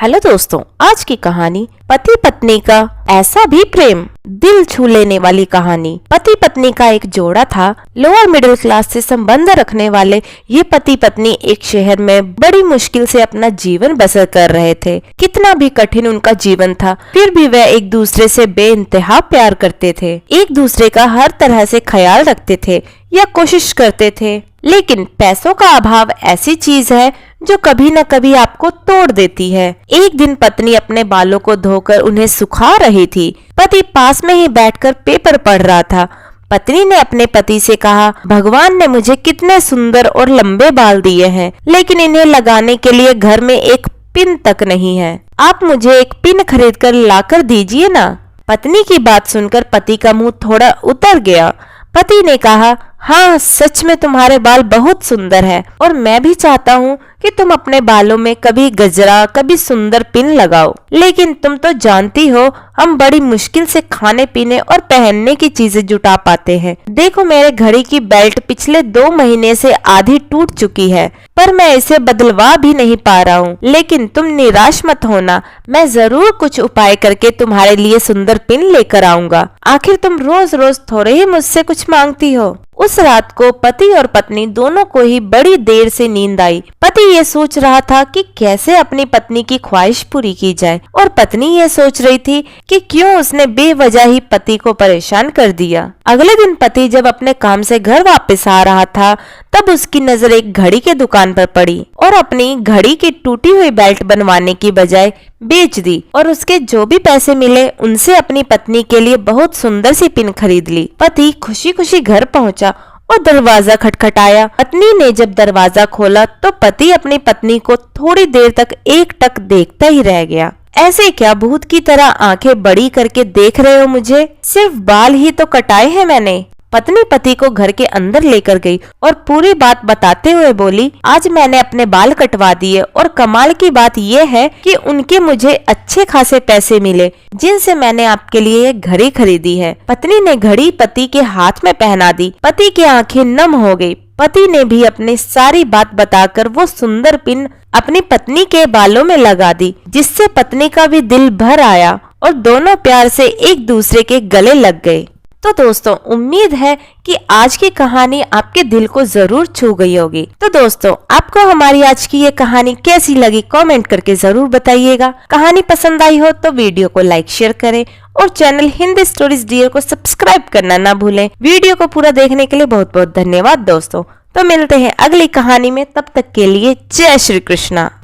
Hello दोस्तों, आज की कहानी पति पत्नी का ऐसा भी प्रेम, दिल छू लेने वाली कहानी। पति पत्नी का एक जोड़ा था। लोअर मिडिल क्लास से संबंध रखने वाले ये पति पत्नी एक शहर में बड़ी मुश्किल से अपना जीवन बसर कर रहे थे। कितना भी कठिन उनका जीवन था, फिर भी वह एक दूसरे से बेइंतहा प्यार करते थे। एक दूसरे का हर तरह से ख्याल रखते थे या कोशिश करते थे। लेकिन पैसों का अभाव ऐसी चीज है जो कभी न कभी आपको तोड़ देती है। एक दिन पत्नी अपने बालों को धोकर उन्हें सुखा रही थी। पति पास में ही बैठकर पेपर पढ़ रहा था। पत्नी ने अपने पति से कहा, भगवान ने मुझे कितने सुंदर और लंबे बाल दिए हैं, लेकिन इन्हें लगाने के लिए घर में एक पिन तक नहीं है। आप मुझे एक पिन खरीद कर लाकर दीजिए ना। पत्नी की बात सुनकर पति का मुंह थोड़ा उतर गया। पति ने कहा, हाँ, सच में तुम्हारे बाल बहुत सुंदर हैं और मैं भी चाहता हूँ कि तुम अपने बालों में कभी गजरा, कभी सुंदर पिन लगाओ। लेकिन तुम तो जानती हो, हम बड़ी मुश्किल से खाने पीने और पहनने की चीजें जुटा पाते हैं। देखो, मेरे घड़ी की बेल्ट पिछले 2 महीने से आधी टूट चुकी है, पर मैं इसे बदलवा भी नहीं पा रहा हूँ। लेकिन तुम निराश मत होना, मैं जरूर कुछ उपाय करके तुम्हारे लिए सुंदर पिन लेकर आऊंगा। आखिर तुम रोज रोज थोड़े ही मुझसे कुछ मांगती हो। उस रात को पति और पत्नी दोनों को ही बड़ी देर से नींद आई। पति ये सोच रहा था कि कैसे अपनी पत्नी की ख्वाहिश पूरी की जाए, और पत्नी ये सोच रही थी कि क्यों उसने बेवजह ही पति को परेशान कर दिया। अगले दिन पति जब अपने काम से घर वापस आ रहा था, तब उसकी नजर एक घड़ी के दुकान पर पड़ी और अपनी घड़ी की टूटी हुई बेल्ट बनवाने की बजाय बेच दी, और उसके जो भी पैसे मिले उनसे अपनी पत्नी के लिए बहुत सुंदर सी पिन खरीद ली। पति खुशी खुशी घर पहुंचा और दरवाजा खटखटाया। पत्नी ने जब दरवाजा खोला तो पति अपनी पत्नी को थोड़ी देर तक एकटक देखता ही रह गया। ऐसे क्या भूत की तरह आंखें बड़ी करके देख रहे हो मुझे? सिर्फ बाल ही तो कटाए हैं मैंने। पत्नी पति को घर के अंदर लेकर गई और पूरी बात बताते हुए बोली, आज मैंने अपने बाल कटवा दिए और कमाल की बात यह है कि उनके मुझे अच्छे खासे पैसे मिले, जिनसे मैंने आपके लिए एक घड़ी खरीदी है। पत्नी ने घड़ी पति के हाथ में पहना दी। पति की आंखें नम हो गई। पति ने भी अपनी सारी बात बताकर वो सुंदर पिन अपनी पत्नी के बालों में लगा दी, जिससे पत्नी का भी दिल भर आया और दोनों प्यार से एक दूसरे के गले लग गए। तो दोस्तों, उम्मीद है कि आज की कहानी आपके दिल को जरूर छू गई होगी। तो दोस्तों, आपको हमारी आज की ये कहानी कैसी लगी कमेंट करके जरूर बताइएगा। कहानी पसंद आई हो तो वीडियो को लाइक शेयर करें और चैनल हिंदी स्टोरीज डियर को सब्सक्राइब करना ना भूलें। वीडियो को पूरा देखने के लिए बहुत बहुत धन्यवाद दोस्तों। तो मिलते हैं अगली कहानी में, तब तक के लिए जय श्री कृष्णा।